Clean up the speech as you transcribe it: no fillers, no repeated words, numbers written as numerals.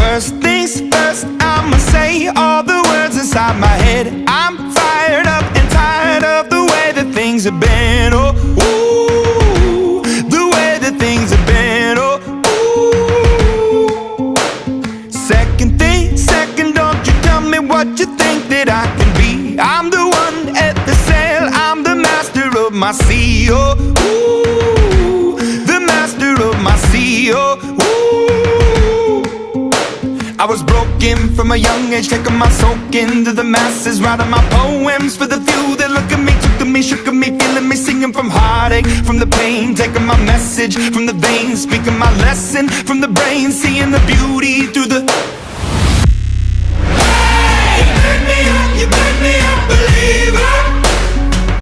First things first, I'ma say all the words inside my head. I'm fired up and tired of the way that things have been. Oh, ooh, the way that things have been. Oh, ooh. Second thing, second, don't you tell me what you think that I can be. I'm the one at the sail, I'm the master of my sea. Oh, ooh, the master of my sea. Oh, ooh. I was broken from a young age, taking my soak into the masses, writing my poems for the few that look at me, took to me, shook at me, feeling me, singing from heartache, from the pain, taking my message from the veins, speaking my lesson from the brain, seeing the beauty through the... Hey, you made me a believer.